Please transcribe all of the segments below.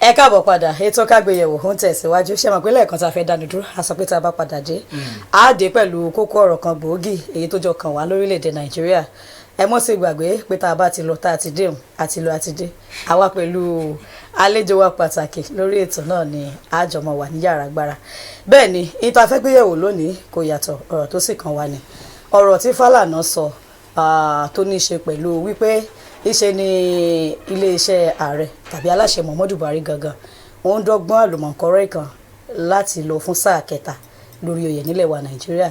ẹ káàbọ̀ padà ètò kágbéyẹ̀wò ń tẹ̀síwájú ṣé mọ̀ pé lẹ́ẹ̀kan tá a fẹ́ dánu dúró a sọ pé tá a bá padà dé a dé pẹ̀lú kókó ọ̀rọ̀ kan gbòógì èyí tó jọ kàn wá lórílẹ̀‐èdè nàìjíríà ẹ mọ́ sí gbàgbé pé tá a bá ti lọ tá a ti dé àti lọ àti dé àwa pẹ̀lú àlejò wa pàtàkì lórí ètò náà ni àjọmọ̀ wà ní yàrá agbára bẹ́ẹ̀ ni ìta fẹ́ gbéyẹ̀wò lónìí kò yàtọ̀ ọ̀rọ̀ tó sì kàn wá ni ọ̀rọ̀ tí Fálànà sọ tó ní í ṣe pẹ̀lú wípé ìṣe ni iléeṣẹ́ ààrẹ tàbí aláṣẹ Muhammadu Buhari gangan òun dọ́gbọ́n àlùmọ̀kọ́rọ́ ìkan láti lọ fún sáà kẹta lórí oyè nílẹ̀ wa Nàìjíríà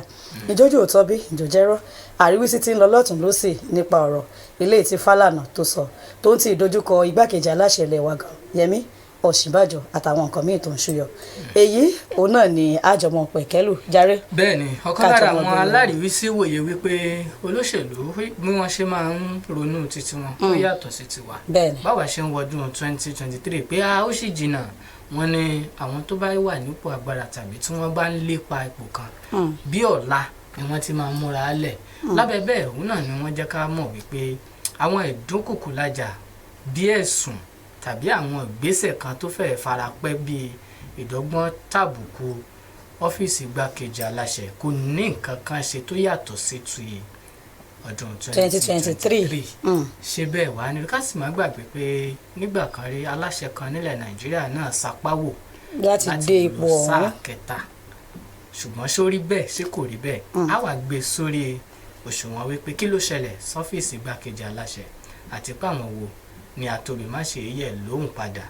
ìjọ́jú òótọ́ bí ìjọ́jẹ́rọ́ àríwísí tí ń lọ lọ́tún lọ́sì nípa ọ̀rọ̀ ilé tí Fálànà tó sọ tó ń ti ìdojúkọ igbákejì aláṣẹ ilẹ̀ wa gan Yẹmí Ọ̀ṣínbàjò àtàwọn nǹkan míì tó ń ṣúyọ èyí òun náà ni àjọmọ pẹ̀kẹ́lù jàre. bẹ́ẹ̀ni ọ̀kan lára àwọn aláríwísí wòye wípé olóṣèlú bí wọ́n ṣe máa ń ronú títí wọn ó yàtọ̀ sí tiwa báwa ṣe ń wọdún 2023 pé ó sì jìnnà wọ́n ní àwọn tó bá wà nípò agbára tàbí tí wọ́n bá ń lépa ipò kan bí ọ̀la ni wọ́n ti máa múra lẹ̀ lábẹ́ bẹ́ẹ̀ òun náà ni wọ́n jẹ́ ká mọ̀ wípé àwọn ìdúnkùkù lájà bí ẹ̀sùn tàbí àwọn ìgbésẹ̀ kan tó fẹ́ẹ́ farapẹ́ bíi ìdọ́gbọ́n tàbùkù ọ́fíìsì igbákejì aláṣẹ kò ní nǹkan kan ṣe tó yàtọ̀ sí ti ọdún 2023 ṣe bẹ́ẹ̀ wá ní ká sì má gbàgbé pé nígbà kan rí aláṣẹ kan nílẹ̀ Nàìjíríà náà sapáwò láti dé ipò ọ̀hún sáà kẹta ṣùgbọ́n sórí bẹ́ẹ̀ ṣé kò rí bẹ́ẹ̀ á wà gbé sórí òṣùwọ̀n wípé kí ló ṣẹlẹ̀ sọ́fíìsì igbákejì aláṣẹ àti pé àwọn wo ni àtòbí má ṣe yẹ lóhùn padà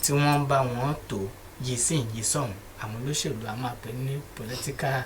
tí wọ́n ń bá wọn tó yìí sí yìí sọ̀hún àwọn olóṣèlú a máa pè ní political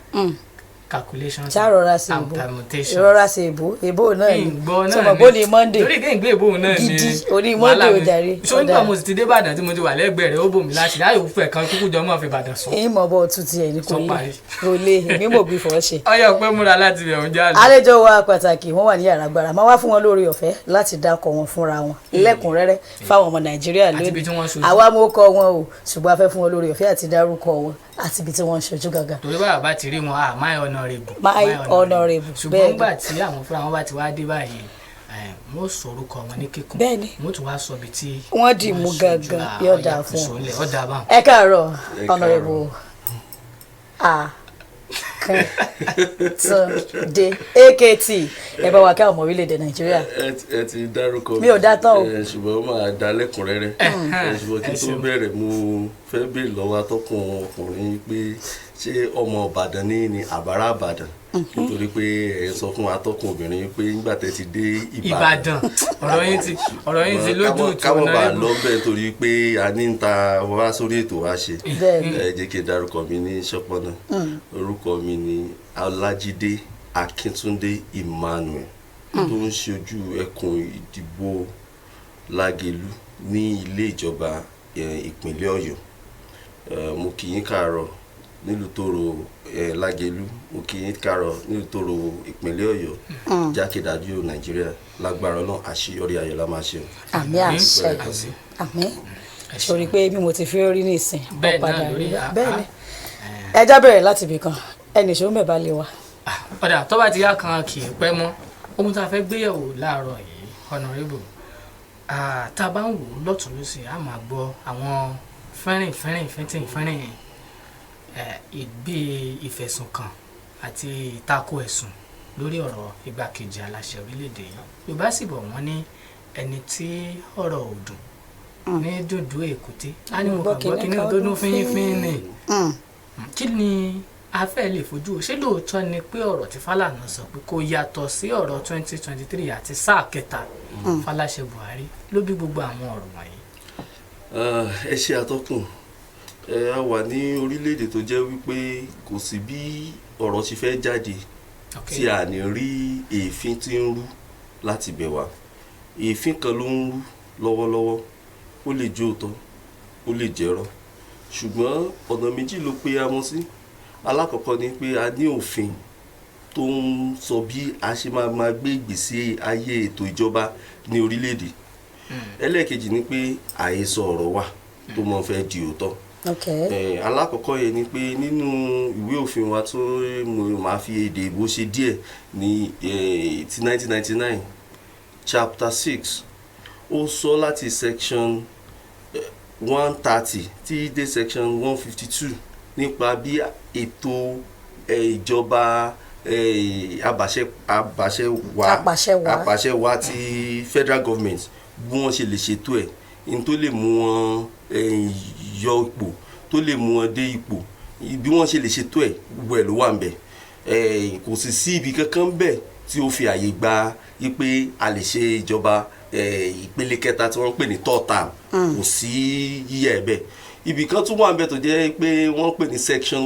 calculations and permutations. ìrora sí èbó náà ni sọmọ bó ni Monday torí kí n gbé èbó náà ni gidi orí Monday ò darí. ṣó nígbà mo sì ti dé Ìbàdàn tí mo ti wà lẹ́gbẹ̀ẹ́ rẹ̀ ó bò mí láti láyò fẹ́ kan kúkú jọ mọ́ fi Ìbàdàn sọ. èyí mọ̀ bọ́ tún tiẹ̀ ní kò lè èmi mò bí fọ́ ṣe. ọyọ pé múra láti rẹ̀ ọ̀hún jáde. àlejò wa pàtàkì wọn wà ní yàrá agbára máa wá fún wọn lórí ọ̀fẹ́ láti dákọ̀ wọn fúnra wọn lẹ́kùnrẹ́rẹ́ fáwọn ọmọ Nàìjíríà lónìí àwa mú kọ wọn o ṣùgbọ́n a fẹ́ fún wọn lórí ọ̀fẹ́ àti dárúkọ wọn àti ibi tí wọ́n ń ṣojú gangan. torí báyọ̀ bá ti rí wọn my honourable. my honourable ṣùgbọ́n nígbà tí àwọn fúnra wọn bá ti wá dé báyìí wọ́n sọ orúkọ wọn ní kíkún wọ́n tún wá sọ ibi tí wọ́n dì mú gangan yóò dáa fún wọn. ẹ káàárọ̀ honourable Akíntúndé AKT ẹ bá wa ká ọmọ orílẹ̀-èdè Nàìjíríà. ẹ ti dárúkọ mi ò dá tán o ṣùgbọ́n ó máa dá lẹ́kùnrẹ́rẹ́ ṣùgbọ́n kí tó bẹ̀rẹ̀ mo fẹ́ béèrè lọ́wọ́ atọ́kùn ọkùnrin pé ṣé ọmọ Ìbàdàn ní àbárà Ìbàdàn nítorí pé ẹ sọ fún atọ́kùn obìnrin pé nígbà tẹ́ ti dé Ìbàdàn ọ̀rọ̀ yín ti lójú tí káwọn bá lọ bẹ́ẹ̀ torí pé a ní ń ta wá sórí ètò wa ṣe ẹ jẹ́ kí n dárúkọ mi ní ṣọpọ́nà orúkọ mi ní Ọlájídé Akíntúndé Emmanuel tó ń ṣojú ẹkùn ìdìbò Lágelú ní ilé ìjọba ìpínlẹ̀ Ọ̀yọ́ mo kì í káàárọ̀ nílùú Tòrò Lágelú mo kì í káàárọ̀ nílùú Tòrò ìpínlẹ̀ Ọ̀yọ́ jákèjádò Nàìjíríà lágbára náà àṣeyọrí ayọ̀ la máa ṣe. àmín àṣẹ àmín sori pé bí mo ti fi rí ní ìsìn ọ̀padà rí bẹ́ẹ̀ ni ẹja bẹ̀rẹ̀ láti ibì kan ẹnì ṣó mẹ́ba lè wa. ọ̀dà tó bá ti yá kan kì í pẹ́ mọ́ ohun tá a fẹ́ gbéyẹ̀wò láàárọ̀ yìí honourable tá a bá ń wò ó lọ́tún lọ́sì á máa gbọ́ àwọn fẹ́rìn ìgbé ìfẹ̀sùnkàn àti ìtakò ẹ̀sùn lórí ọ̀rọ̀ igbákejì aláṣẹ orílẹ̀-èdè yìí Yorùbá sì bọ̀ wọ́n ní ẹni tí ọ̀rọ̀ ò dùn ní dùndú èkúté á ní mo kàn gbọ́ kí ní tó dún fínífín ni kí ni a fẹ́ lè fojú o ṣé lóòótọ́ ni pé ọ̀rọ̀ tí Fálànà sọ pé kò yàtọ̀ sí ọ̀rọ̀ 2023 àti sáà kẹta fáláṣẹ Buhari ló bí gbogbo àwọn ọ̀rọ̀ wọ̀nyí. ẹ ṣe atọ́kùn a wà ní orílẹ̀-èdè tó jẹ́ wípé kò sí bí ọ̀rọ̀ ti fẹ́ jáde tí a ní rí èéfín tí ń rú láti bẹ̀ wá èéfín kan ló ń rú lọ́wọ́lọ́wọ́ ó lè jẹ́ òótọ́ ó lè jẹ́rọ́ ṣùgbọ́n ọ̀nà méjì ló pé a mọ̀ sí alákọ̀ọ́kọ́ ni pé a ní òfin tó ń sọ bí a ṣe máa gbé ìgbésí ayé ètò ìjọba ní orílẹ̀-èdè ẹlẹ́ẹ̀kejì ni pé àhesọ ọ̀rọ̀ wà tó mọ̀ fẹ́ di òótọ́ alákọ̀ọ́kọ́ yẹn ni pé nínú ìwé òfin wa tó máa fi èdè ìbò ṣe díẹ̀ ní ti 1999 chapter 6 ó sọ láti section 130 tí dé section 152 nípa bí ètò ìjọba apàṣẹwàá ti federal government bí wọ́n ṣe lè ṣètò ẹ̀ ní tó lè mú wọn yọ ipò tó lè mú wọn dé ipò bí wọ́n ṣe lè ṣètò ẹ̀ gbogbo ẹ̀ ló wà ń bẹ̀ kò sì sí ibi kankan bẹ́ẹ̀ tí ó fi àyè gba pé a lè ṣe ìjọba ìpele kẹta tí wọ́n ń pè ní third term kò sí yíyẹ ẹ̀ bẹ́ẹ̀ ibì kan tún wà ń bẹ̀ tó jẹ́ pé wọ́n ń pè ní section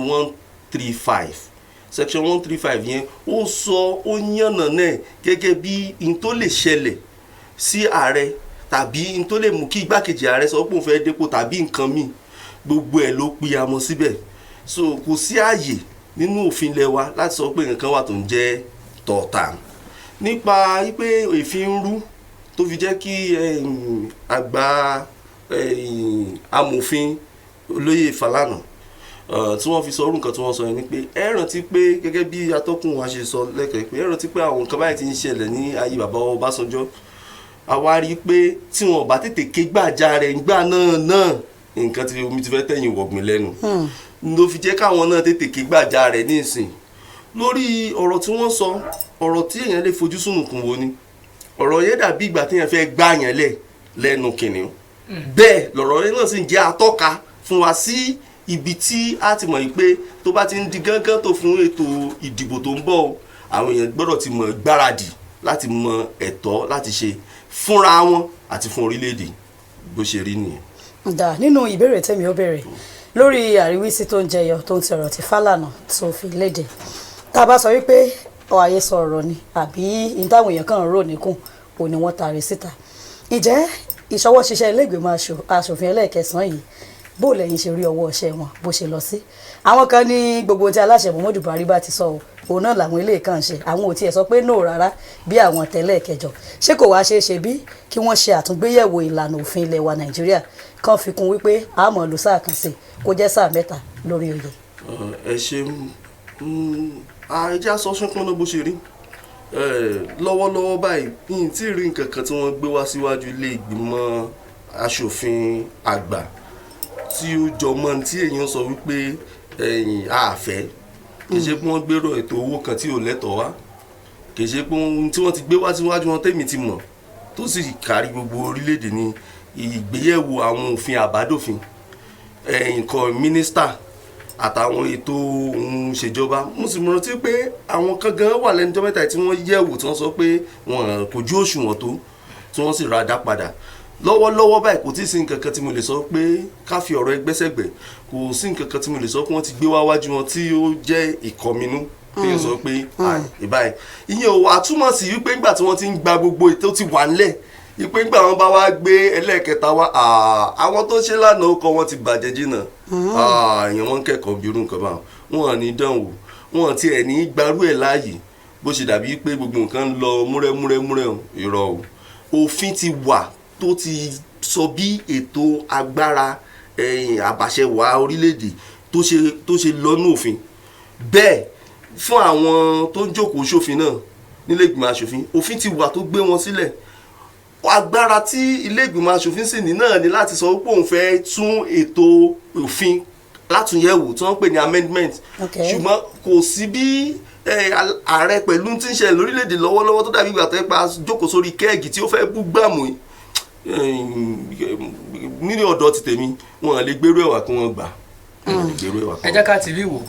135 section 135 yẹn ó sọ ó yànnà náà gẹ́gẹ́ bí n tó lè ṣẹlẹ̀ sí ààrẹ tàbí n tó lè mú kí igbákejì ààrẹ sọ pé òun fẹ́ dépò tàbí nǹkan míì gbogbo ẹ̀ ló pìyàmọ́ síbẹ̀ so kò sí ààyè nínú òfin ilẹ̀ wa láti sọ pé nǹkan wà tó ń jẹ́ third term nípa wípé òfin ń rú tó fi jẹ́ kí àgbà amòfin olóyè Fálànà tí wọ́n fi sọ orú nǹkan tí wọ́n sọ yẹn ni pé ẹ rántí pé gẹ́gẹ́ bí atọ́kùn wa ṣe sọ lẹ́kẹ̀ẹ́ pé ẹ rántí pé àwọn nǹkan báyìí ti ń ṣẹlẹ̀ ní ayé bàbá Ọbásanjọ́ àwa rí i pé tí wọn bá tètè ké gbàjarè ńgbà náà nǹkan tí omi ti fẹ́ tẹ̀yìn wọ̀gbìn lẹ́nu ló fi jẹ́ káwọn náà tètè ké gbàjarè nísìn lórí ọ̀rọ̀ tí wọ́n sọ ọ̀rọ̀ tí èèyàn lè fojú sùnùkùn wo ni ọ̀rọ̀ yẹn dàbí ìgbà tí èèyàn fẹ́ gbàyàn lẹ̀ lẹ́nu kìnìún bẹ́ẹ̀ lọ̀rọ̀ yẹn náà sì ń jẹ́ atọ́ka fún wa sí ibi tí a ti mọ̀ yìí pé tó bá ti ń di gángan tó fún ètò ìdìbò tó ń bọ̀ àwọn èèyàn gbọ́dọ̀ ti mọ̀ gbáradì láti mọ ẹ̀tọ́ láti ṣe fúnra wọn àti fún orílẹ̀-èdè bó ṣe rí nìyẹn. dà nínú ìbéèrè tèmi ó béèrè lórí àríwísí tó ń jẹyọ tó ń ti ọ̀rọ̀ tí Fálànà tó fi léde tá a bá sọ wípé ààyè sọ ọ̀rọ̀ ni àbí ìdáhùn èèyàn kan rò níkùn òní wọ́n taari síta ǹjẹ́ ìṣọwọ́ ṣiṣẹ́ ilé ìgbìmọ̀ aṣòfin ẹlẹ́ẹ̀kẹsàn-án yìí bó lẹ́yìn ṣe rí ọwọ́ ọṣẹ́ wọn bó ṣe lọ sí àwọn kan ní gbogbo tí aláṣẹ Muhammadu Buhari bá ti sọ o òun náà làwọn ilé kan ṣe àwọn ò tiẹ̀ sọ pé no rárá bí àwọn tẹ́lẹ̀ kẹjọ ṣé kò wá ṣeé ṣe bí kí wọ́n ṣe àtúngbéyẹ̀wò ìlànà òfin ilẹ̀ wa Nàìjíríà kan fi kún wípé àmọ́ ló sáà kan sí kó jẹ́ sáà mẹ́ta lórí oyè. ẹ ṣe àìjá sọ ṣánpọ́n náà bó ṣe rí lọ́wọ́lọ́wọ́ báyìí yìí tí ì rí nǹkan kan tí wọ́n gbé wá síwájú ilé ìgbìmọ̀ aṣòfin àgbà tí ó jọ mọ́ tí èèyàn sọ wípé àfẹ́ kì í ṣe pé wọ́n gbèrò ètò owó kan tí ò lẹ́tọ̀ọ́ wá kì í ṣe pé ohun tí wọ́n ti gbé wá síwájú wọn tèmi ti mọ̀ tó sì kárí gbogbo orílẹ̀-èdè ní ìgbéyẹ̀wò àwọn òfin àbádòfin nǹkan mínísítà àtàwọn ètò ohun ìṣèjọba mo sì mọ̀ rántí pé àwọn kan gan wà lẹ́nu ọjọ́ mẹ́ta tí wọ́n yẹ̀wò tí wọ́n sọ pé wọn kò ju òṣùwọ̀n tó tí wọ́n sì ra dá padà lọ́wọ́lọ́wọ́ báyìí kò tí ì sí nǹkan kan tí mo lè sọ pé ká fi ọ̀rọ̀ ẹgbẹ́ sẹ́gbẹ̀ kò sí nǹkan kan tí mo lè sọ pé wọ́n ti gbé wá wájú wọn tí ó jẹ́ ìkọminú bí wọ́n sọ pé ìbáyìí ìyẹn ò wá túmọ̀ sí wípé nígbà tí wọ́n ti ń gba gbogbo ètò ti wà ńlẹ̀ wípé nígbà wọn bá wá gbé ẹlẹ́ẹ̀kẹta wá àwọn tó ṣe lánàá ọkọ̀ wọn ti bàjẹ́ jìnnà èèyàn wọn kẹ́kọ̀ọ́ bí irú nǹkan báwọn wọn ní dánwò wọn ti ẹ̀ ní gbarú ẹ̀ láàyè bó ṣe dàbí pé gbogbo nǹkan ń lọ múrẹ́múrẹ́múrẹ́ ìrọ̀ o òfin ti wà tó ti sọ bí ètò agbára àbàṣẹwàá orílẹ̀-èdè tó ṣe lọ́nà òfin bẹ́ẹ̀ fún àwọn tó ń jókòó ṣòfin náà nílé ìgbìmọ̀ aṣòfin òfin ti wà tó gbé wọn sílẹ̀ agbára tí ilé ìgbìmọ̀ aṣòfin sì ní náà ni láti sọ pé òun fẹ́ tún ètò òfin látúnyẹ̀wò tí wọ́n ń pè ní amendment ṣùgbọ́n kò sí bí ààrẹ pẹ̀lú tí ń ṣe lórílẹ̀‐èdè lọ́wọ́lọ́wọ́ tó dàbí ìgbà tó pa jókòó sórí kẹ́ẹ̀gì tí ó fẹ́ bú gbàmù nínú ọ̀dọ̀ ti tèmi wọn lè gbèrú ẹ̀wà kí wọ́n gbà. ẹ jẹ́ ká ti rí wò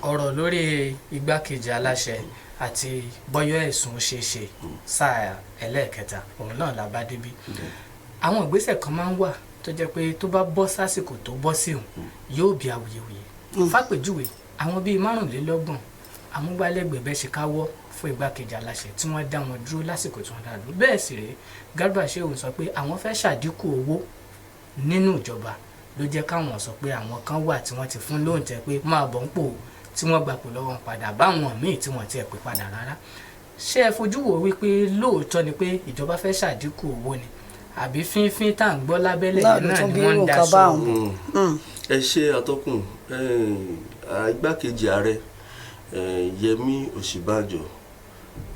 ọ̀rọ̀ lórí igbákejì aláṣẹ àti bọ́yọ̀ ẹ̀sùn ṣeéṣe sáà ẹlẹ́ẹ̀kẹta òun náà la bá débi àwọn ìgbésẹ̀ kan máa ń wà tó jẹ́ pé tó bá bọ́ sásìkò tó bọ́ sí òun yóò bí awuyewuye fàpèjúwe àwọn bíi 25 amúgbálẹ́gbẹ̀ẹ́ bẹ́ẹ̀ ṣe káwọ́ fún igbákejì aláṣẹ tí wọ́n dá wọn dúró lásìkò tí wọ́n dá dúró bẹ́ẹ̀ sì rèé Garba Shehu sọ pé àwọn fẹ́ ṣàdínkù owó nínú ìjọba ló jẹ́ káwọn sọ pé àwọn kan wà tí wọ́n ti fún lóǹtẹ̀ pé máa bọ̀ ń pò tí wọ́n gbapò lọ́wọ́ padà báwọn míì tí wọ́n tiẹ̀ pè padà rárá ṣé ẹ fojú wò wípé lóòótọ́ ni pé ìjọba fẹ́ ṣàdínkù owó ni àbí fínfín tá à ń gbọ́ lábẹ́lẹ̀ yẹn náà ni wọ́n ń dá sọ. ẹ ṣe àtọkùn igbákejì ààrẹ Yẹmí Ọ̀ṣínbàjò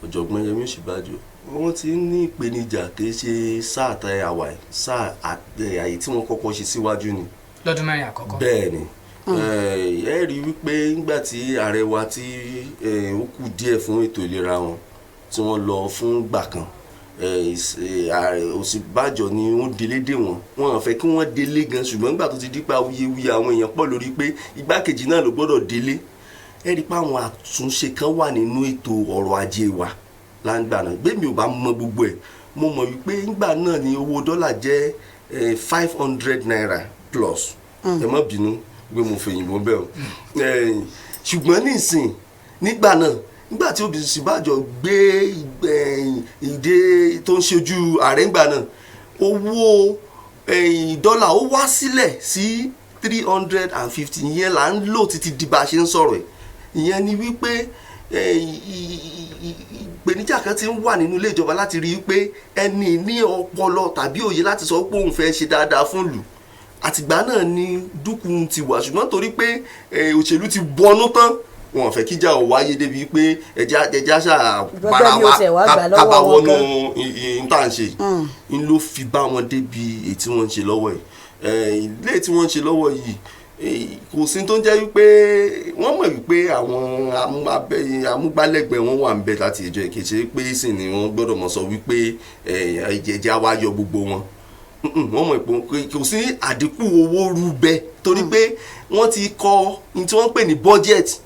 ọ̀jọ̀gbọ́n Yẹmí Ọ̀ṣínbàjò wọ́n ti ní ìpèníjà kì í ṣe sáà tá a wà sáà àyè tí wọ́n kọ́kọ́ ṣe síwájú ni. lọ́dún mẹ́rin àkọ́kọ́. bẹ́ẹ̀ ni ẹ rí wípé nígbà tí ààrẹ wa tí ó kù díẹ̀ fún ètò ìlera wọn tí wọ́n lọ fún gbà kan Ọ̀ṣínbàjò ni wọ́n délé dé wọn wọn fẹ́ kí wọ́n délé gan ṣùgbọ́n nígbà tó ti dípa wuyewuye àwọn èèyàn pọ̀ lórí pé igbákejì náà ló gbọ́dọ̀ délé ẹ rí pé àwọn àtúnṣe kan wà nínú ètò ọrọ̀ ajé wa láǹgbà náà gbẹ̀mí ò bá mọ gbogbo ẹ̀ mo mọ̀ wípé nígbà náà ni owó dọ́là jẹ́ 500 naira plus ẹ má bínú pé mo fèyìnbó bẹ́ẹ̀ o ṣùgbọ́n nísìn nígbà náà nígbà tí Ọ̀ṣínbàjò gbé ìdè tó ń ṣojú ààrẹ ńgbà náà owó dọ́là ó wá sílẹ̀ sí 350 ìyẹn là ń lò títí di bá a ṣe ń sọ̀rọ̀ ẹ̀ ìyẹn ni wípé ìpèníjà kan ti ń wà nínú ilé ìjọba láti rí i pé ẹni ní ọpọlọ tàbí òye láti sọ pé òun fẹ́ ṣe dáadáa fún ìlú àtìgbà náà ni dúkùú ti wà ṣùgbọ́n torí pé òṣèlú ti bọnú tán wọn fẹ́ kíjà ò wáyé débi pé ẹja ṣáà para wa kábàwọ́nù ìtànṣe ń ló fi bá wọn débi èyí tí wọ́n ń ṣe lọ́wọ́ ẹ̀ ilé tí wọ́n ń ṣe lọ́wọ́ yìí kò sí tó ń jẹ́ wípé wọ́n mọ̀ wípé àwọn amúgbálẹ́gbẹ̀ẹ́ wọn wà ń bẹ láti ìjọ ìkejì pé sì ni wọ́n gbọ́dọ̀ mọ̀ sọ wípé ẹ̀jẹ̀ wa yọ gbogbo wọn wọ́n mọ̀ pé kò sí àdínkù owó rúbẹ torí pé wọ́n ti kọ ní tí wọ́n ń pè ní budget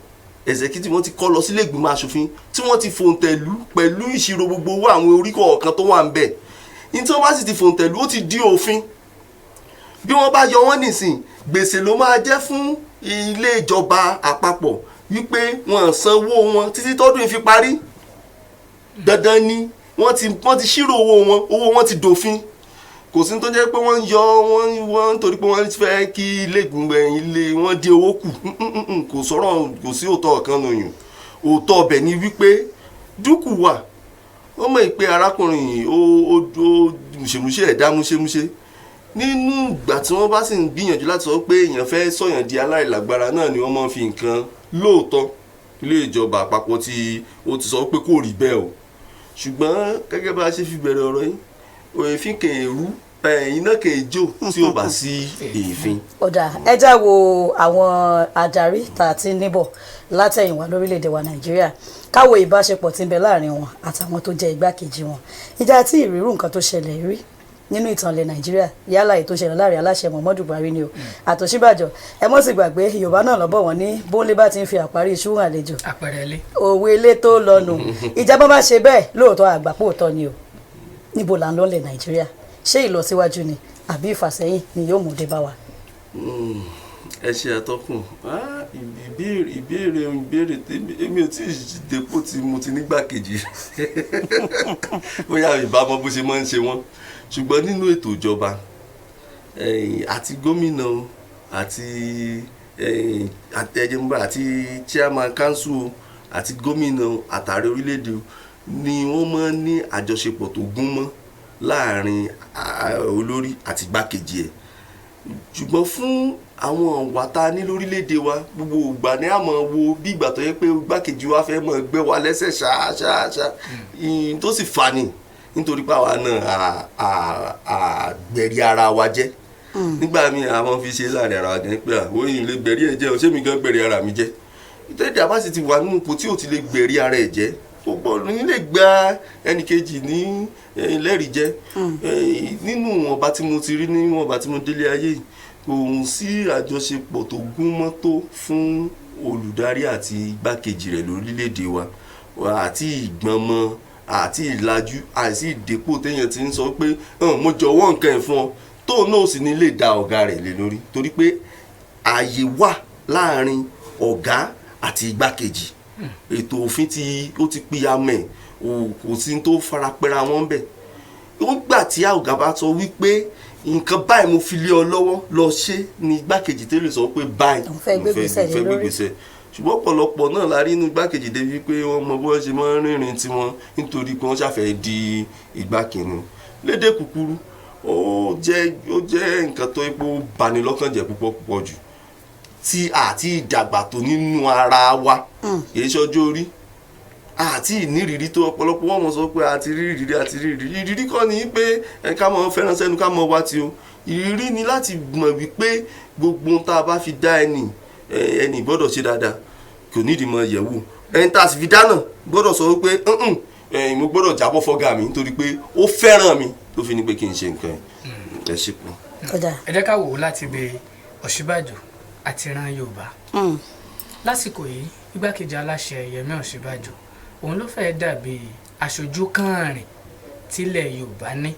executive wọ́n ti kọ lọ sílé ìgbìmọ̀ aṣòfin tí wọ́n ti fòǹtẹ̀lú pẹ̀lú ìṣirò gbogbo owó àwọn oríkọ̀ ọ̀kan tó wà ń bẹ ní tí wọ́n bá sì ti fòǹtẹ̀lú ó ti di òfin bí wọ́n bá yọ wọ́n nísìn gbèsè ló máa jẹ́ fún ilé ìjọba àpapọ̀ wípé wọ́n sanwó wọn títí tọ́dún ìfi parí dandan ni wọ́n ti ṣírò owó wọn ti dòfin kò sí tó jẹ́ pé wọ́n yọ wọ́n torí pé wọ́n fẹ́ kí ilé wọn dín owó kù kò sọ̀rọ̀ kò sí òótọ́ ọ̀kan lóyún òótọ́ ọbẹ̀ ni wípé dúkù wà wọ́n mọ̀ pé arákùnrin yìí ó múṣemúṣe ẹ̀dá múṣemúṣe nínú ìgbà tí wọ́n bá sì ń gbìyànjú láti sọ pé èèyàn fẹ́ sọ̀yàn di aláìlágbára náà ni wọ́n máa ń fi nǹkan lóòótọ́ ilé ìjọba àpapọ̀ tí ó ti sọ pé kò rí bẹ́ẹ̀ o ṣùgbọ́n gẹ́gẹ́ bá a ṣe fi bẹ̀rẹ̀ ọ̀rọ̀ yìí òfin kèérú iná kèéjò tí ó bá sí èéfín. ọ̀dà ẹja wo àwọn adarí tá a ti níbọ̀ látẹ̀yìnwá lórílẹ̀‐èdè wa Nàìjíríà káwo ìbáṣepọ̀ tí ń bẹ láàrin wọn àtàwọn tó jẹ́ igbákejì wọn ìjà tí ìrírù nǹkan tó ṣẹlẹ̀ rí nínú ìtàn ilẹ̀ Nàìjíríà yálà ètò ìṣẹ̀lẹ̀ láàrin aláṣẹ Muhammadu Buhari ni o àtòṣíbàjò ẹ mọ́ sì gbàgbé Yorùbá náà lọ́bọ̀ wọn ní bóńlé bá ti ń fi àparí iṣu hàn àlejò òwe ilé tó lọ́nu ìjàmbá bá ṣe bẹ́ẹ̀ lóòótọ́ àgbàpọ̀ òótọ́ ni o níbo là ń lọ́lẹ̀ Nàìjíríà ṣé ìlọsíwájú ni àbí ìfàsẹ́yìn ni yóò mú dé bá wa. ẹ ṣe àtọkùn ìbéèrè èmi ò tí ì dépò tí mo ti nígbàkejì bóyá ìbámu bó ṣe máa ń ṣe wọ́n ṣùgbọ́n nínú ètò ìjọba àti gómìnà àti chairman council àti gómìnà àtàrí orílẹ̀-èdè ni wọ́n máa ń ní àjọṣepọ̀ tó gún mọ́ láàrin olórí àti igbákejì ẹ̀ ṣùgbọ́n fún àwọn ọ̀wà tá a ní lórílẹ̀‐èdè wa gbogbo ìgbà ní àmọ́ wo bí ìgbà tó yẹ pé igbákejì wa fẹ́ mọ̀ gbé wa lẹ́sẹ̀ ṣáṣáṣá tó sì fà ní nítorí pé àwa náà àgbẹ̀rí ara wa jẹ́ nígbà míì àwọn fi ṣe láàrin ara wa gan pé òyìn lè gbẹ̀rí ẹ̀ jẹ́ ṣé mi gan gbẹ̀rí ara mi jẹ́ ìtẹ́jà bá sì ti wà nínú ipò tí ò ti lè gbẹ̀rí ara ẹ̀ jẹ́ gbogbo nílé gba ẹnìkejì ní lẹ́rìí jẹ́ nínú ìwọ̀nba tí mo ti rí ní ìwọ̀nba tí mo délé ayé yìí kò sí àjọṣepọ̀ tó gún mọ́ tó fún olùdarí àti igbákejì rẹ̀ lórílẹ̀‐èdè wa àti ìgbọ̀nmọ́ àti ìlàjú àti ìdépò téèyàn ti ń sọ pé mo jọ̀wọ́ nǹkan ẹ̀ fún ọ tóun náà sì ní lè da ọ̀gá rẹ̀ lé lórí torí pé ààyè wà láàrin ọ̀gá àti igbákejì ètò òfin tí ó ti pínyàmẹ̀ kò sí tó farapẹ́ra wọn bẹ̀ ó gbà tí ọ̀gá bá sọ wípé nǹkan báyìí mo fi lé ọ lọ́wọ́ lọ ṣe ni igbákejì tẹ́lẹ̀ sọ pé báyìí mo fẹ́ gbégbèsè ṣùgbọ́n ọ̀pọ̀lọpọ̀ náà la rí inú igbákejì débi pé wọ́n mọ bó ṣe máa ń rìnrìn tiwọn nítorí pé wọ́n ṣàfẹ́ di igbákejì lédè kúkúrú ó jẹ́ nǹkan tó epo bani lọ́kàn jẹ́ púpọ̀ jù tí àti ìdàgbà tó nínú ara wa èyí ṣọjọ́ orí àti ìnírírí tó ọ̀pọ̀lọpọ̀ wọn mọ̀ sọ pé àti ìrírí kọ́ ni pé ká mọ̀ fẹ́ràn sẹ́nu ká mọ̀ wá tí o ìrírí ni láti mọ̀ wípé gbogbo ohun tá a bá fi dá ẹni gbọ́dọ̀ ṣe dáadáa kò nídìí mọ̀ yẹ̀wò ẹni tá a sì fi dá náà gbọ́dọ̀ sọ wípé mo gbọ́dọ̀ jábọ́ fọ́gà mi nítorí pé ó fẹ́ràn mi tó fi ní pé kí n ṣe nǹkan ẹ̀ ṣe pọ̀. ẹ jẹ́ ká wò ó láti bẹ Ọ̀ṣínbàjò àti ìran Yorùbá lásìkò yìí igbákejì aláṣẹ Yẹmí Ọ̀ṣínbàjò òun ló fẹ́ dàbí aṣojú kànrin tílẹ̀ Yorùbá ní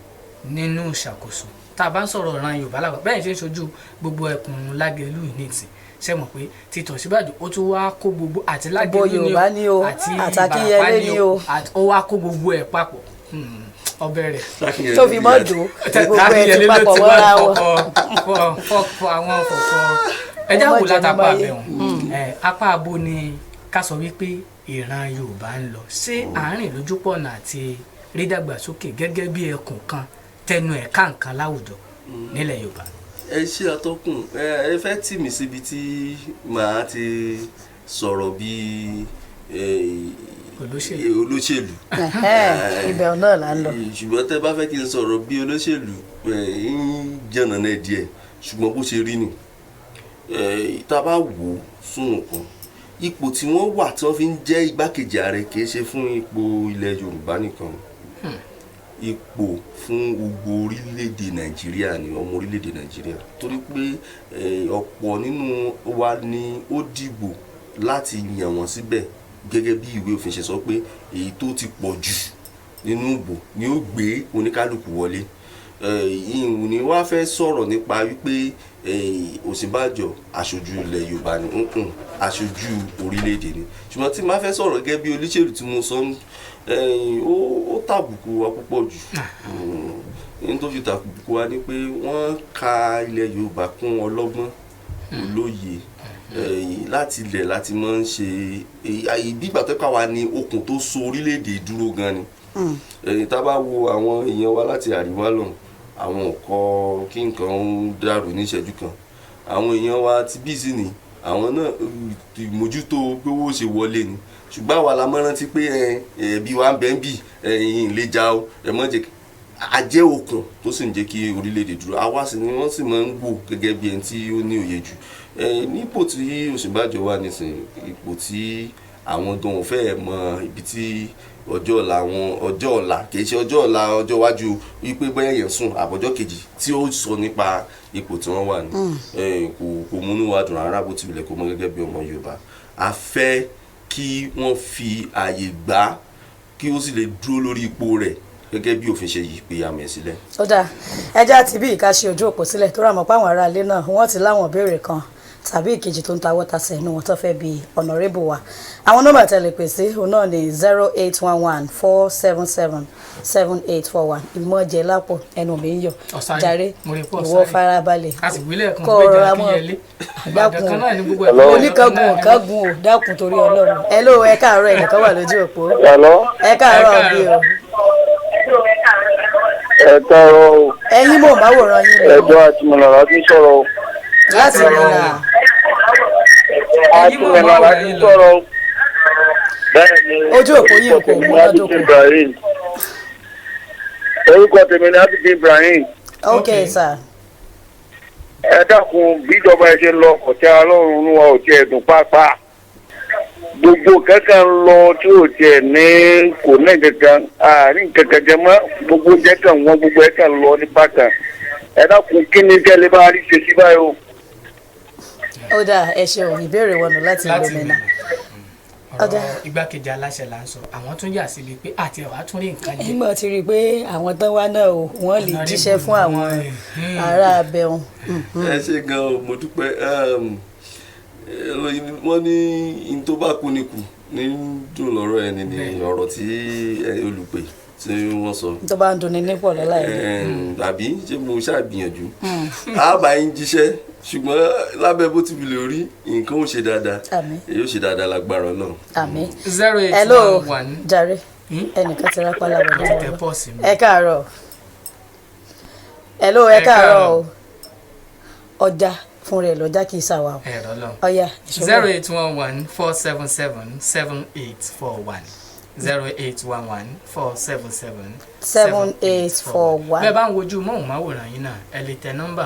nínú ìṣàkóso tá a bá ń sọ̀rọ̀ ìran Yorùbá lápapọ̀ bẹ́ẹ̀ ṣe ń ṣojú gbogbo ẹkùn Lágelú nìtì ṣe mọ̀ pé títọ̀ Ọ̀ṣínbàjò ó tún wá kó gbogbo àti Lágelú ní o àti Ìbàràpá ní o ó wá kó gbogbo ẹ̀ papọ̀ ọbẹ̀ rẹ̀ tó fi mọ́ dùn gbogbo ẹ̀ ti papọ̀ wọ́ra wọn. àwọn fọ̀fọ̀ ẹjẹ́ wò látàpá àbẹ̀wọ̀n apá abo ni ká sọ wípé ìran Yorùbá ń lọ ṣé àárín lójúpọ̀nà àti rí dàgbàsókè gẹ́gẹ́ bí ẹkùn kan tẹnu ẹ̀ káǹkan láwùjọ nílẹ̀ Yorùbá. ẹ ṣe àtọkùn ẹ fẹ́ tì mí síbi tí màá ti sọ̀rọ̀ bíi olóṣèlú ibẹ̀ náà là ń lọ. ṣùgbọ́n tẹ́ bá fẹ́ kí n sọ̀rọ̀ bí olóṣèlú ń jẹ̀nà náà díẹ̀ ṣùgbọ́n bó ṣe rí ni tá a bá wò ó sún nǹkan ipò tí wọ́n wà tí wọ́n fi ń jẹ́ igbákejì ààrẹ kì í ṣe fún ipò ilẹ̀ Yorùbá nìkan ipò fún gbogbo orílẹ̀-èdè Nàìjíríà ni ọmọ orílẹ̀-èdè Nàìjíríà torí pé ọ̀pọ̀ nínú wa ni ó dìbò láti yàn wọ́n síbẹ̀ gẹ́gẹ́ bí ìwé òfin ṣe sọ pé èyí tó ti pọ̀ jù nínú ìbò ni ó gbé oníkálukú wọlé ìhùn ni wọ́n á fẹ́ sọ̀rọ̀ nípa wípé Ọ̀ṣínbàjò aṣojú ilẹ̀ Yorùbá ni aṣojú orílẹ̀-èdè ni ṣùgbọ́n tí màá fẹ́ sọ̀rọ̀ gẹ́gẹ́ bí olóṣèlú tí mo sọ ó tàbùkù wa púpọ̀ jù ní tó fi tàbùkù wa ni pé wọ́n ka ilẹ̀ Yorùbá kún ọlọ́gbọ́n olóye láti ilẹ̀ láti máa ń ṣe ìgbà tó kà wá ní okùn tó so orílẹ̀-èdè dúró gan ni tá a bá wo àwọn èèyàn wa láti àríwá lọ́hùn àwọn ọkọ kí nǹkan ń dàrú ní ìṣẹ́jú kan àwọn èèyàn wa ti bí sí ni àwọn náà ìmójútó pé owó ṣe wọlé ni ṣùgbọ́n àwa la mọ́ rántí pé ẹbí wa ń bẹ́ ń bì ẹ̀yìn lè já o ẹ̀ mọ́ jẹ́ ajẹ́ okùn tó sì ń jẹ́ kí orílẹ̀-èdè dúró àwa sì ni wọ́n sì máa ń wò gẹ́gẹ́ bí ẹni tí ó ní òye jù nípò tí Ọ̀ṣínbàjò wà nísìnyí ipò tí àwọn gan ò fẹ́ mọ ibi tí ọjọ́ ọ̀la kì í ṣe ọjọ́ ọ̀la ọjọ́ iwájú wípé bóyá èèyàn sùn àbọ̀jọ́ kejì tí ó sọ nípa ipò tí wọ́n wà ní kò múnú wa dùn rárá bó ti wulẹ̀ kó mọ gẹ́gẹ́ bí ọmọ Yorùbá a fẹ́ kí wọ́n fi àyè gbà kí ó sì lè dúró lórí ipò rẹ̀ gẹ́gẹ́ bí òfin ṣe yìí pé àmì ẹ̀ sílẹ̀. ó dáa ẹjẹ́ àti bí ìka ṣe ojú òpó sílẹ̀ tó rà mọ́ páwọn aráalé náà wọ́n ti láwọn ìbéèrè kan tàbí ìkejì tó ń ta wọ́tasẹ̀ inú wọn tó fẹ́ bí ọ̀nàrẹ́bù wa àwọn nọ́mbà tẹ̀lé pè sí òun náà ní 08114777841 ìmọ̀jẹ̀ lápò ẹnu mi ń yọ jàre ìwọ farabalẹ̀ kọ́ ọ̀rọ̀ amọ̀ dákun oníkangun kangun ò dákun torí Ọlọ́run hello ẹ káàárọ̀ ẹnìkan wà lójú òpó ẹ káàárọ̀ bí o. ẹ káàárọ̀ o. ẹ̀yin mò ń báwòrán yín lọ. ẹjọ́ àti mọ̀nàlá ti sọ̀rọ̀ o. láti mọ̀nà. àti mọ̀nàlá ti sọ̀rọ̀ o. ojú òpó yìí kò mú lọ́dún kù. orúkọ tèmi ni Abidi Ibrahim. ok sir. ẹ dákun bíjọba ẹ ṣe lọ ọ̀tẹ́ Ọlọ́run wa ò tiẹ̀ dùn pàápàá gbogbo kankan lọ tí ò tiẹ̀ ní kò ní kankan àárín kankan jẹ mọ́ gbogbo jẹ́ kan wọ́n gbogbo ẹ̀ kan lọ ní bákan ẹ dákun kí ni tẹ́lẹ̀ bá rí ṣe sí báyìí o. ó dáa ẹ ṣeun ìbéèrè wọnú láti gómìnà. ọ̀rọ̀ igbákejì aláṣẹ là ń sọ àwọn tún yà síbi pé àti ẹ̀wà tún rí nǹkan jẹ. ìmọ̀ ti rí i pé àwọn tán wá náà o wọ́n lè jíṣẹ́ fún àwọn ará abẹ́hùn. ẹ ṣe gan-an mo dúpẹ́ wọ́n ní in tó bá kú ni kù ní dùn lọ́rọ̀ ẹni ní ọ̀rọ̀ tí olùpè tí wọ́n sọ. tó bá ń dunni nípò lọ́la yìí. àbí ṣé mo ṣàgbìyànjú àbá yín jíṣẹ́ ṣùgbọ́n lábẹ́ bó ti fi lè rí nǹkan ó ṣe dáadáa èyí ó ṣe dáadáa lágbára náà. àmín. 0811. hello jàre ẹnìkan ti rápá lábọ̀ lọ́wọ́ ẹ káàárọ̀ hello ẹ káàárọ̀ o ọjà fún rẹ lọjà kì í ṣàwà o. ẹ̀rọ lọ ọ̀ya 0811 477 7841 0811-477-7841. bẹ́ẹ̀ bá ń wojú móhùnmáwòrán yín náà ẹ lè tẹ nọ́mbà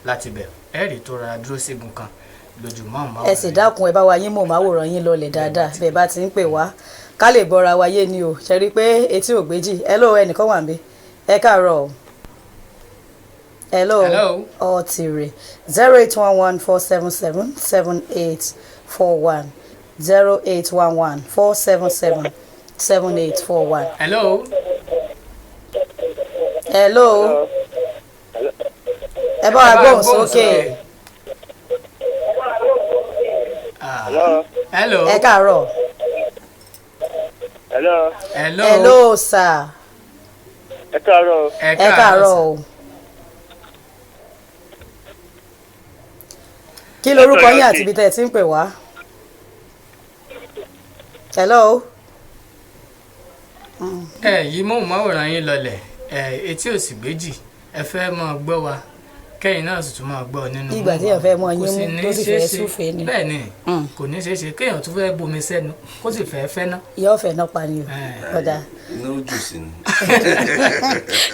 láti bẹ̀ ẹ rí tó ra dúró sígun kan lójú móhùnmáwòrán. ẹ sì dákun ẹ bá wa yín móhùnmáwòrán yín lọlẹ̀ dáadáa bẹ́ẹ̀ bá ti ń pè wá ká lè gbọ́ra wa yé ni o ṣe rí i pé etí ò gbéjì hello ẹnìkan wà níbí ẹ káàárọ̀ o. hello ọtìrì 0811-477-7841 0811-477-7841. hello. ẹ bá wa gbóhùn sókè. hello. ẹ káàárọ̀. hello sir. ẹ káàárọ̀. ẹ káàárọ̀ o. kí lorúkọ yín àti ibi tẹ́ ẹ ti ń pè wá. hello. yìí móhùnmáwòrán yín lọlẹ̀ etí òsì gbéjì ẹ fẹ́ máa gbọ́ wa kẹ́yìn náà sì tún máa gbọ́ nínú. ìgbà tí èèyàn fẹ́ mọ yín mú tó sì fẹ́ súfèé ni. bẹ́ẹ̀ ni kò ní ṣeé ṣe kéèyàn tún fẹ́ bomi sẹ́nu kó sì fẹ́ fẹ́ ná. yóò fẹ́ náà pa ni o ọ̀dà. iná ojú sí ni.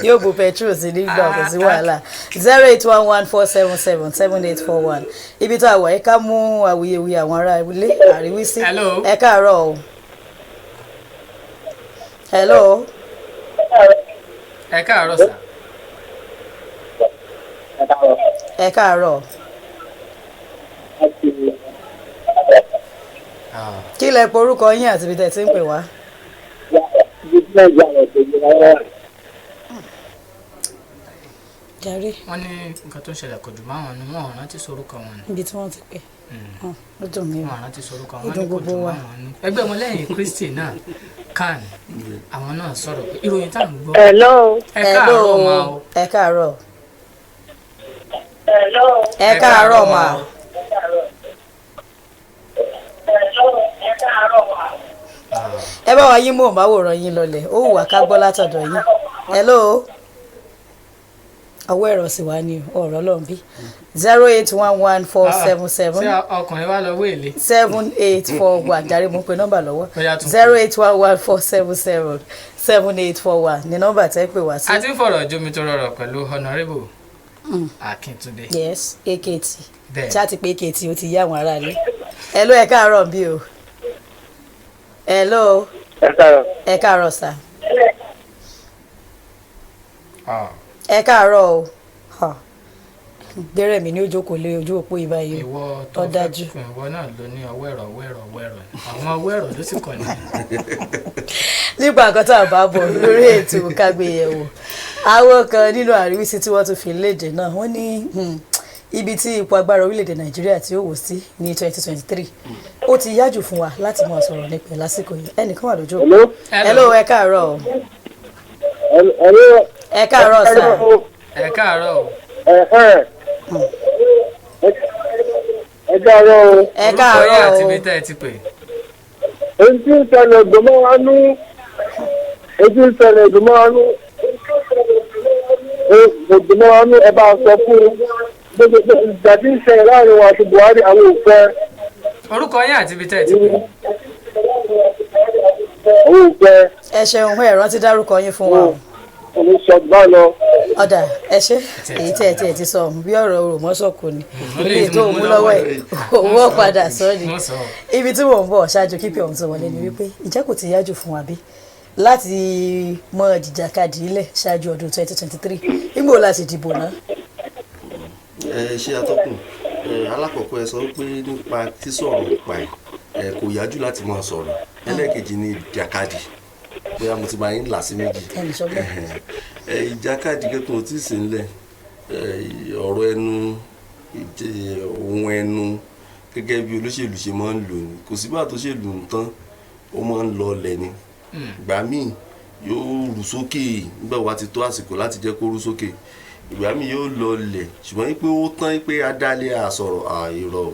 yóò bu petrol sí nígbà kò sí wàhálà 0811-477-7841 ibi tó àwọ̀ ẹ ká mú awuyewuye àwọn ará ilé àríwísí. ẹ káàárọ̀ o. hello. ẹ káàárọ̀ sà. ẹ káàárọ̀. kí lẹ porúkọ yín àti ibi tẹ́ ti ń pè wá. jàre. wọ́n ní nǹkan tó ń ṣẹlẹ̀ kò dùn máwọn ni wọ́n rántí sorúkọ wọn ni. ibi tí wọ́n ti pè ó dùn mí o. wọ́n rántí sorúkọ wọn ní kò dùn máwọn ni. ẹgbẹ́ ọmọlẹ́yìn Kristi náà kan àwọn náà sọ̀rọ̀ pé ìròyìn tá à ń gbọ́. ẹ káàárọ̀ ma o. ẹ káàárọ̀. ẹ káàárọ̀ ma. ẹ bá wa yín móhùnmáwòrán yín lọlẹ̀ ó wù wá ká gbọ́ látọ̀dọ̀ yín. hello. ọwọ́ ẹ̀rọ sì wá ní ọ̀rọ̀ lọ́n bí 0811-477. ṣé ọkùnrin wa lọ wéèlé. 7841 jàre mo pe nọ́mbà lọ́wọ́ 0811-477-7841 ní nọ́mbà tẹ́ pè wá sí. a ti ń fọ̀rọ̀ jomi tó rọrọ̀ pẹ̀lú honourable Akíntúndé. yes AKT tí a ti pé AKT ó ti yá àwọn aráalé. hello ẹ káàárọ̀ bí o. hello. ẹ káàárọ̀ sà. ẹ káàárọ̀ o. gbẹrẹ mi ní ojókòó lé ojú òpó ìbá yìí tó dájú. ìwọ náà ló ní ọwọ́ ẹ̀rọ àwọn ọwọ́ ẹ̀rọ ló sì kọ́ ni. nípa nǹkan tá a bá bọ̀ lórí ètò kágbéyẹ̀wò àwọn kan nínú àríwísí tí wọ́n tún fi léde náà wọ́n ní ibi tí ipò agbára orílẹ̀-èdè Nàìjíríà tí ó wò sí ní 2023 ó ti yájú fún wa láti máa sọ̀rọ̀ nípa lásìkò yìí ẹnìkan wà lójú òpó. hello ẹ káàárọ̀ o. ẹ káàárọ̀ sà. ẹ káàárọ̀ o. ẹ káàárọ̀ o. ẹ káàárọ̀ o. orúkọ yín àti ibi tẹ́ ẹ ti pè. ojú ìṣẹ̀lẹ̀ ìgbìmọ̀ anú ẹ bá sọ fún gbogbo ìjà tí ń ṣẹlẹ̀ láàrin wa àti Buhari àwọn òfẹ́. orúkọ yín àti ibi tẹ́ ẹ ti pè. òfẹ́. ẹ ṣeun ẹ rántí dárúkọ yín fún wa o. oníṣọgbà lọ. ọ̀dà ẹ ṣe èyí tí ẹ ti sọ bí ọ̀rọ̀ òròmọ́sọ̀kò ni ilé tó mú lọ́wọ́ ẹ̀ owó padà sọ ni ibi tí mò ń bọ̀ ṣáájú kíkẹ́ ọ̀hún tó wọlé ni wípé ìjẹ́ kò ti yájú fún wa bí láti mọ jìjàkadì ilẹ̀ ṣáájú ọdún 2023 nígbò láti dìbò náà. ẹ ṣe atọ́kùn alákọ̀ọ́kọ́ ẹ sọ pé nípa sísọ̀rọ̀ pa ẹ̀ kò yájú láti máa sọ̀rọ̀ ẹlẹ́ẹ̀kejì ni ìjàkadì bóyá mo ti máa ń là sí méjì ìjàkadì kẹ́kọ̀ọ́ tí ì sí ńlẹ̀ ọ̀rọ̀ ẹnu ohun ẹnu gẹ́gẹ́ bí olóṣèlú ṣe máa ń lò ní kò sígbà tó ṣèlú nǹkan ó máa ń lọ ọlẹ̀ ni ìgbà míì yóò rú sókè nígbà wá ti tó àsìkò láti jẹ́ kó rú sókè ìgbà míì yóò lọ ọlẹ̀ ṣùgbọ́n pé ó tán pé adálé àsọ̀rọ̀ àìrọ̀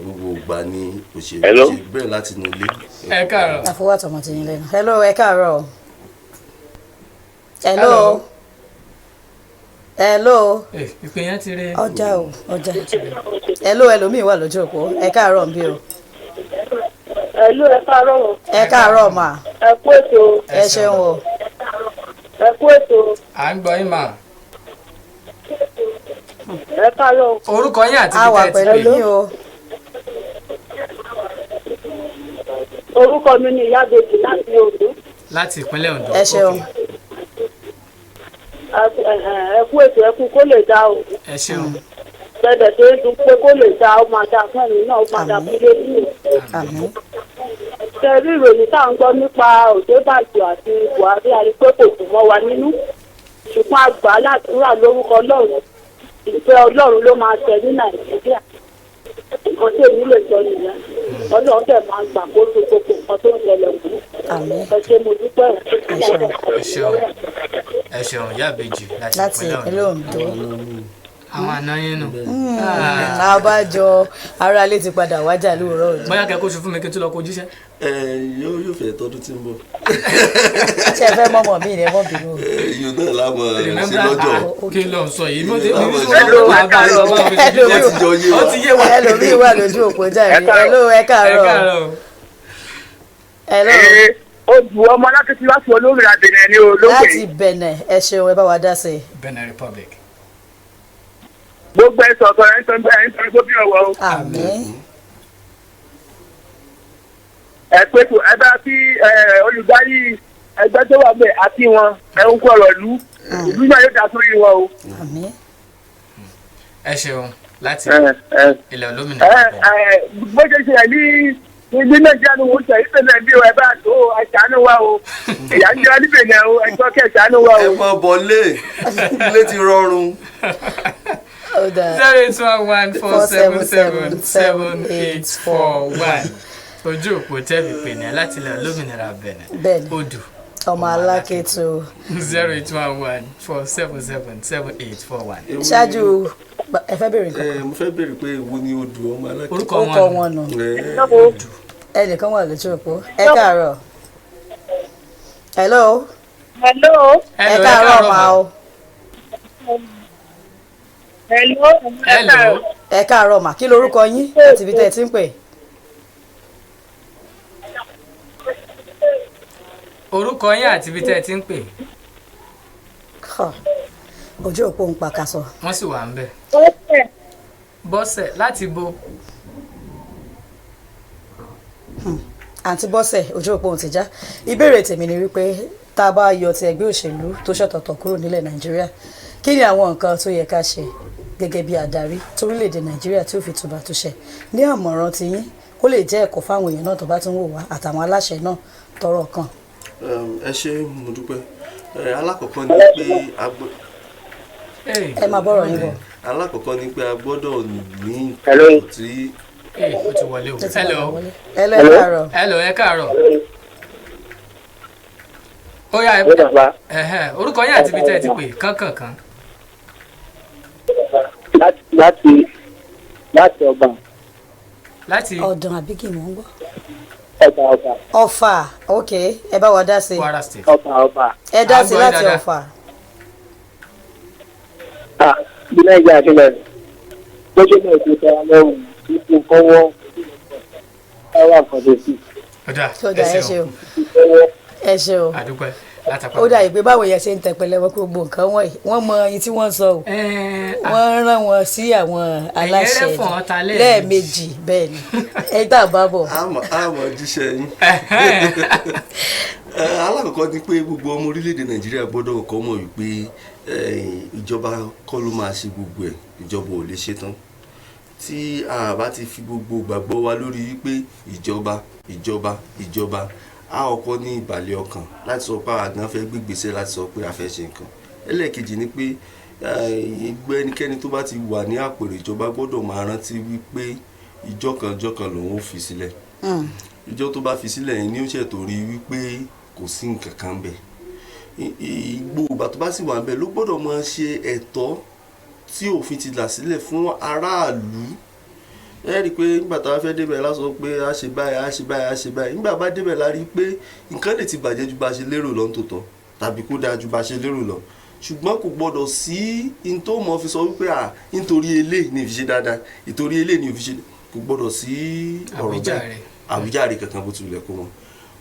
gbogbo ìgbà ni òṣèlú ṣe bẹ́ẹ̀ láti inú ilé. ẹ káàárọ̀. àfọwọ́tò ọmọ ti yín lẹ́nu. hello ẹ káàárọ̀. hello. hello. ìpè yẹn ti rí. ọjà o ọjà. hello ẹlòmíì wà lójú òpó ẹ káàárọ̀ ń bí o. hello ẹ káàárọ̀. ẹ káàárọ̀ mà. ẹ kú ètò. ẹ ṣeun o. ẹ kú ètò. à ń gbọ́ yín mà. ẹ káàárọ̀. orúkọ yín àti a wà ibi tẹ́ ẹ pẹ̀lú ti pè. yín o. orúkọ mi ni Ìyábẹ̀jì láti Oǹdó. láti ìpínlẹ̀ Oǹdó. ẹ ṣeun. ẹ kú ètò ẹ kú kó lè dá o. ẹ ṣeun. gbẹdẹ tó ń dun pé kó lè dá ó máa dá fún ẹ̀mí náà ó máa dá fún lórí. àmín. tẹ̀rí ìròyìn tá à ń gbọ́ nípa Ọ̀ṣínbàjò àti Buhari a rí pé kò dùn mọ́ wa nínú ṣùgbọ́n àgbà aládùúrà lórúkọ Ọlọ́run ìfẹ́ Ọlọ́run ló máa ṣẹ ní Nàìjíríà nǹkan tí èmi lè sọ nìyẹn Ọlọ́run dẹ̀ máa gbàkóso gbogbo nǹkan tó ń ṣẹlẹ̀ wù. àmín. ẹ ṣé mo dúpẹ́ ẹ ṣeun. ẹ ṣeun Ìyábẹ̀jì láti láti ìpínlẹ̀ ìpínlẹ̀ Oǹdó. Oǹdó. àwọn àna yín nù. àbájọ aráalé ti padà wájà lóòrọ̀ òní. bóyá kẹ́kọ̀ọ́ ṣe fún mi kí n tún lọ kojú iṣẹ́. yóò fẹ́ tọdún tí ń bọ̀. ṣé ẹ fẹ́ mọ́mọ́ mi ni ẹ mọ́ bínú. yóò náà lámọ̀ ṣe lọ́jọ́. kí ló ń sọ yìí mo ti ẹlòmíì wà lójú òpó jáde. hello ẹ káàárọ̀. hello. ó ju ọmọ alákẹ́tì láti olómìnira Benin ní olóògbé. láti Benin ẹ ṣeun ẹ bá wa dá sí i. Benin Republic. gbogbo ẹ̀ sọ̀tọ̀ ẹ̀ ń sọ tó bí ọ̀wọ́ o. àmín. ẹ pé tó ẹ bá sí olùdarí ẹgbẹ́ tó wà bẹ́ẹ̀ àti wọn ẹ̀ ń kọ́ ọ̀rọ̀ ìlú náà yóò dá sórí wọn o. àmín. ẹ ṣeun láti ilẹ̀ olómìnira. bó ṣe ṣe ẹ̀ ní Nàìjíríà ni wọ́n sọ ìpínlẹ̀ bí ẹ bá tó ẹ̀ṣánú wa o ìyá ń jẹ́ níbẹ̀ náà o ẹ̀jọ́ kẹ́ ẹ̀ṣánú wa o. ẹ mọ bọ́lé ilé ti rọrùn. 08147777841 ojú òpó tẹ́ẹ̀bì pè ní láti ilẹ̀ olómìnira Benin odù ọmọ alákẹ́tù. 08147777841. ṣáájú ẹ fẹ́ bèrè nǹkan. mo fẹ́ bèrè pé wo ni odù ọmọ alákẹ́tù. orúkọ wọn nù. odù. ẹnìkan wà lójú òpó ẹ káàárọ̀. hello. hello. ẹ káàárọ̀ máa o. hello. ẹ káàárọ̀ mà kí lorúkọ yín àti ibi tẹ́ ẹ ti ń pè. orúkọ yín àti ibi tẹ́ ẹ ti ń pè. ojú òpó ń pakasọ. wọ́n sì wà ń bẹ̀. bọ́sẹ̀ láti bo. àǹtí bọ́sẹ̀ ojú òpó ń ti já ìbéèrè tèmi ni wípé tá a bá yọ ti ẹgbẹ́ òṣèlú tó ṣọ̀tọ̀tọ̀ kúrò nílẹ̀ Nàìjíríà kí ni àwọn nǹkan tó yẹ ká ṣe gẹ́gẹ́ bí adarí torílẹ̀-èdè Nàìjíríà tí ó fi tùbà túṣẹ ní àmọ̀ràn tiyín kó lè jẹ́ ẹ̀kọ́ fáwọn èèyàn náà tó bá tún wò wá àtàwọn aláṣẹ náà tọ́rọ̀ kàn. ẹ ṣé mo dúpẹ́ alákọ̀ọ́kọ́ ni pé ẹ máa bọ̀rọ̀ yín bọ̀. alákọ̀ọ́kọ́ ni pé a gbọ́dọ̀ ní nǹkan tí. ó ti wọlé o. hello ẹ káàárọ̀. hello ẹ káàárọ̀. ó yá orúkọ yín àti ibi tẹ́ ẹ ti pè kánkànkan. láti ọba. láti ọ̀dàn àbíkì mò ń gbọ́. ọba. Ọ̀fà ok ẹ bá wa dá sí. Kwara State. ọba. ẹ dá sí láti Ọ̀fà. bí Nàìjíríà ṣe lọ bó ṣe lọ sí ìfẹ́ lọ́rùn ipò kọ́wọ́ ẹwà kọ̀dé sí. ọjà ẹ ṣeun ẹ ṣeun àdúpẹ́ látàpá. ó dà ìpè báwo yẹn ṣe ń tẹpẹlẹ wọn gbogbo nǹkan wọ̀nyí wọ́n mọ ẹyin tí wọ́n sọ o wọ́n rán wọn sí àwọn aláṣẹ lẹ́ẹ̀mejì bẹ́ẹ̀ ni ẹ̀yin tá a bá bọ̀. àmọ́ jíṣẹ́ yín alákọ̀ọ́kọ́ ni pé gbogbo ọmọ orílẹ̀-èdè Nàìjíríà gbọ́dọ̀ kọ́ mọ̀ wípé ìjọba kọ́ ló máa ṣe gbogbo ẹ̀ ìjọba ò lè ṣe tán tí a bá ti fi gbogbo gbàgbọ́ wa lórí wípé ìjọba a ọkọ ní ìbàlẹ̀ ọkàn láti sọ pé àgbọn fẹ́ gbégbèsè láti sọ pé a fẹ́ ṣe nǹkan ẹlẹ́ẹ̀kejì ni pé ẹnikẹ́ni tó bá ti wà ní àpèrè ìjọba gbọ́dọ̀ máa rántí wípé ìjọ kan lòun ò fi sílẹ̀ ìjọ tó bá fi sílẹ̀ yẹn ní ó ṣètò rí wípé kò sí nǹkan kan bẹ́ẹ̀ ìgbòho tó bá sì wà bẹ́ẹ̀ ló gbọ́dọ̀ máa ṣe ẹ̀tọ́ tí òfin ti là sílẹ̀ fún aráàlú ẹ rí i pé nígbà tá a fẹ́ débẹ̀ lásán pé a ṣe báyìí nígbà bá débẹ̀ la rí i pé nǹkan lè ti bàjẹ́ ju bá a ṣe lérò lọ nítòótọ́ tàbí kó dáa ju bá a ṣe lérò lọ ṣùgbọ́n kò gbọ́dọ̀ sí in tó mọ̀ fi sọ wípé nítorí eléyìí ni ìfi ṣe dáadáa ìtorí eléyìí ni ìfi ṣe kò gbọ́dọ̀ sí ọ̀rọ̀ bẹ́ẹ̀ àwíjàre kankan bó tilẹ̀ kó wọn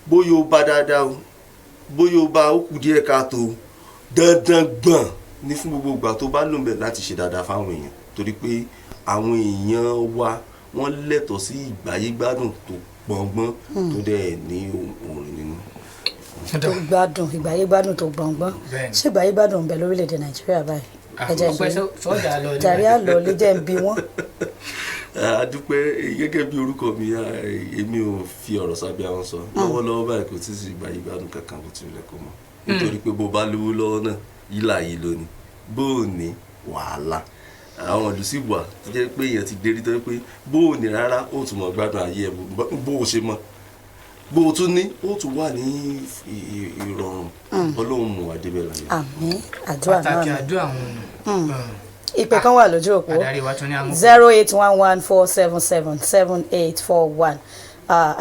bóyá ó bá dáadáa o bóyá ó bá ó kù díẹ̀ káàtó dandan gbọ̀n ní fún gbogbo ìgbà tó bá lòun bẹ̀ láti ṣe dáadáa fáwọn èèyàn torí pé àwọn èèyàn wa wọ́n lẹ́tọ̀ọ́ sí ìgbáyégbádùn tó gbọ̀ngbọ́n tó dẹ̀ ní orin nínú. tó gbádùn ìgbáyégbádùn tó gbọ̀ngbọ́n ṣé ìgbáyégbádùn ń bẹ lórílẹ̀‐èdè Nàìjíríà báyìí ẹ̀jẹ̀ ń bí jàrí àlọ́ lè jẹ́ ń bí wọ́n. adúpẹ́ gẹ́gẹ́ bí orúkọ mi èmi ò fi ọ̀rọ̀ sábẹ́ àwọn sọ lọ́wọ́lọ́wọ́ báyìí kò tí ì sí ìgbáyégbádùn kankan bó ti lẹ̀ kó mọ́ nítorí pé bó bá lówó lọ́wọ́ náà yílà yìí lónìí bó ò ní wàhálà àwọn ìlú sì wà tó jẹ́ pé èèyàn ti dérí tó jẹ́ pé bó ò ní rárá ó tún mọ̀ gbádùn ayé ẹ̀ bó o ṣe mọ̀ bó o tún ní ó tún wà ní ìrọ̀rùn Ọlọ́run mú wa débẹ̀ láyé. àmín àdúrà náà pàtàkì àdúrà wọn ìpè kan wà lójú òpó 08114777841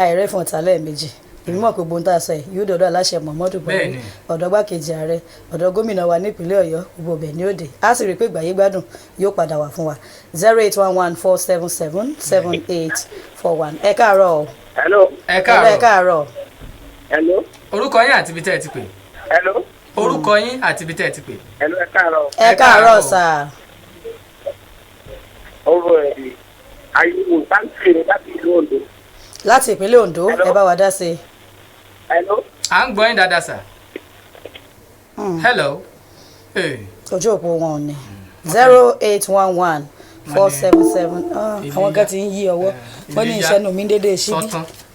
àìrẹ́ fún ọ̀tàlẹ́ méjì èmi mọ̀ pé gbóhùn tá a sọ yìí yóò dọ̀dọ̀ aláṣẹ Muhammadu Buhari ọ̀dọ̀ gbákejì ààrẹ ọ̀dọ̀ gómìnà wa nípìnlẹ̀ Ọ̀yọ́ gbogbo ọbẹ̀ ní òde a sì rí i pé ìgbáyégbádùn yóò padà wà fún wa 08114777841 ẹ káàárọ̀ o. ẹ káàárọ̀. orúkọ yín àti ibi tẹ́ ẹ ti pè. orúkọ yín àti ibi tẹ́ ẹ ti pè. ẹ káàárọ̀ sáà. ọ̀rọ̀ ẹ̀ àyẹ̀wò báńkì láti ìlú Ondo. láti ìpínlẹ̀ Ondo ẹ bá wa dá sí i. à ń gbọ́ yín dáadáa sà. hello. ojú òpó wọn ò ní 0811477 àwọn kan ti ń yí ọwọ́ wọ́n ní iṣẹ́ nù mí dédé síbí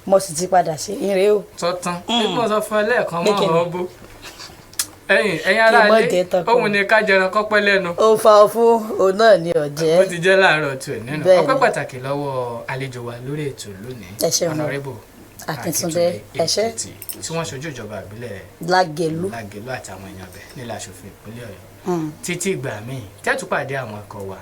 mo sì ti padà sí ire o. tọ́tán bí mo sọ fún ẹ lẹ́ẹ̀kan mọ́ ọ̀rọ̀ bó ẹ̀yin ará ilé òun ni ká jẹran kọ́pẹ́ lẹ́nu. ó fa ọ fún òun náà ní ọ̀jẹ́. ó ti jẹ́ láàárọ̀ tó ẹ̀ nínú ọpẹ́ pàtàkì lọ́wọ́ àlejò wa lórí ètò lónìí Honorable Akíntúndé ẹ̀ṣẹ́ tí wọ́n ṣojú ìjọba ìbílẹ̀ Lágẹ̀lú àtàwọn èèyàn bẹ̀ nílẹ̀ aṣòfin ìpínlẹ̀ Ọ̀yọ́ títí ìgbà míì tẹ́tùpàdé àwọn akọ wa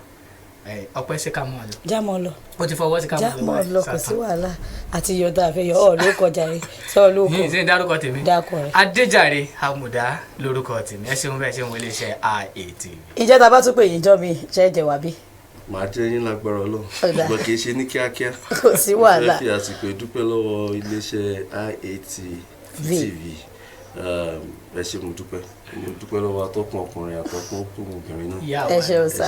ọpẹ́ ṣe ká mọ́ ọ lọ. já mọ́ ọ lọ. ó ti fọwọ́ sí ká mọ́ ọ lọ. já mọ́ ọ lọ kò sí wàhálà àti yọ̀dá àfẹ́yọ̀ ọ̀ ló kọjá rẹ̀ sọ ló kọ. yìí ṣe ń dárúkọ tèmi. dákọ rẹ. Adéjàre Àmùdá lórúkọ tèmi ẹ ṣeun bẹ́ẹ̀ ṣe ń wọlé iṣẹ́ IATV. ìjẹ́ ta bá tún pè yín jọ mi ṣe é jẹ wá bí. màá jẹ́ yín lágbára Ọlọ́run ṣùgbọ́n kì í ṣe ní kíákíá. kò sí wàhálà. ẹ fi àsìkò ìdúpẹ́ lọ́wọ́ iléeṣẹ́ IATV ẹ ṣe mo dúpẹ́ lọ́wọ́ atọ́kùn ọkùnrin atọ́kùn obìnrin náà. ẹ ṣe o sá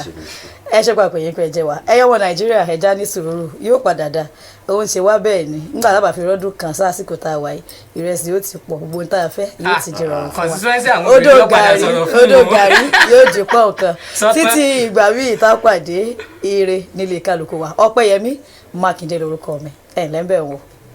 ẹ ṣe pàpẹ yín pé ẹ jẹ wá ẹ yọwọ Nàìjíríà ẹja ní sùúrù yóò padà dá òun ṣe wá bẹ́ẹ̀ ni nígbà tá a bá fi rọdún kan sásìkò tá a wáyé ìrẹsì yóò ti pọ̀ gbogbo tá a fẹ́ yóò ti jẹrọ fún wa odò gàrí yóò jẹ pọ̀ nǹkan títí ìgbà míì tá a pàdé ire nílé kálukú wa Ọpẹ́yẹmí Mákindé lórúkọ mi ẹ ǹlẹ́ ń bẹ̀ wò.